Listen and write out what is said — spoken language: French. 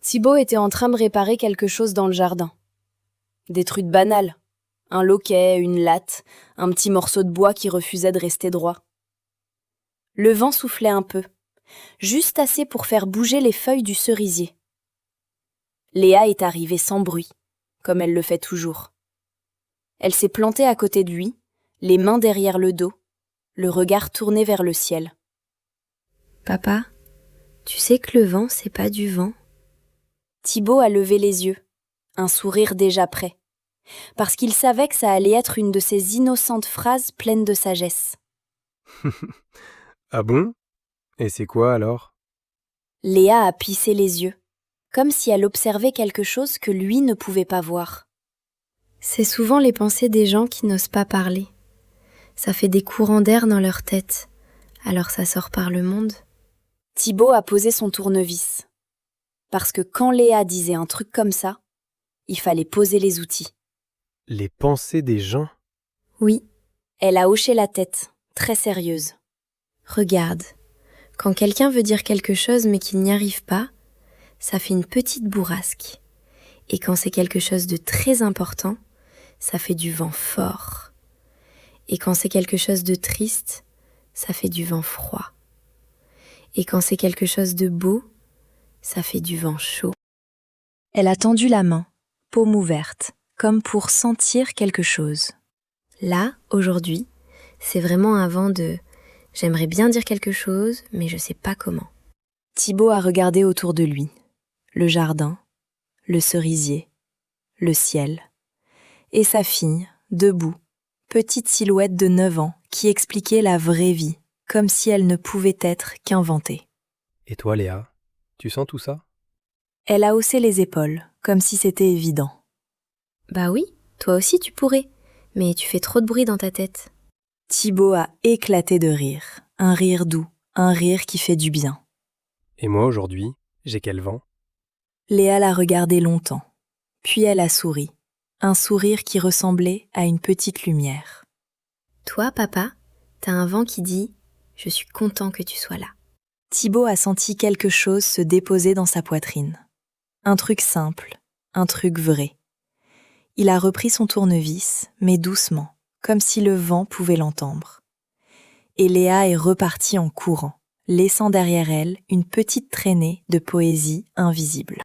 Thibaut était en train de réparer quelque chose dans le jardin. Des trucs banals. Un loquet, une latte, un petit morceau de bois qui refusait de rester droit. Le vent soufflait un peu, juste assez pour faire bouger les feuilles du cerisier. Léa est arrivée sans bruit, comme elle le fait toujours. Elle s'est plantée à côté de lui, les mains derrière le dos, le regard tourné vers le ciel. « Papa, tu sais que le vent, c'est pas du vent ?» Thibaut a levé les yeux, un sourire déjà prêt, parce qu'il savait que ça allait être une de ces innocentes phrases pleines de sagesse. Ah bon? Et c'est quoi alors? Léa a plissé les yeux, comme si elle observait quelque chose que lui ne pouvait pas voir. C'est souvent les pensées des gens qui n'osent pas parler. Ça fait des courants d'air dans leur tête, alors ça sort par le monde. Thibaut a posé son tournevis, parce que quand Léa disait un truc comme ça, il fallait poser les outils. Les pensées des gens? Oui. Elle a hoché la tête, très sérieuse. Regarde, quand quelqu'un veut dire quelque chose mais qu'il n'y arrive pas, ça fait une petite bourrasque. Et quand c'est quelque chose de très important, ça fait du vent fort. Et quand c'est quelque chose de triste, ça fait du vent froid. Et quand c'est quelque chose de beau, ça fait du vent chaud. Elle a tendu la main, paume ouverte, comme pour sentir quelque chose. Là, aujourd'hui, c'est vraiment un vent de « j'aimerais bien dire quelque chose, mais je sais pas comment ». Thibaut a regardé autour de lui. Le jardin, le cerisier, le ciel. Et sa fille, debout, petite silhouette de 9 ans qui expliquait la vraie vie, comme si elle ne pouvait être qu'inventée. Et toi, Léa, tu sens tout ça? Elle a haussé les épaules, comme si c'était évident. Bah oui, toi aussi tu pourrais, mais tu fais trop de bruit dans ta tête. Thibaut a éclaté de rire, un rire doux, un rire qui fait du bien. Et moi, aujourd'hui, j'ai quel vent? Léa l'a regardé longtemps, puis elle a souri, un sourire qui ressemblait à une petite lumière. Toi, papa, t'as un vent qui dit « je suis content que tu sois là ». Thibaut a senti quelque chose se déposer dans sa poitrine. Un truc simple, un truc vrai. Il a repris son tournevis, mais doucement, comme si le vent pouvait l'entendre. Et Léa est repartie en courant, laissant derrière elle une petite traînée de poésie invisible.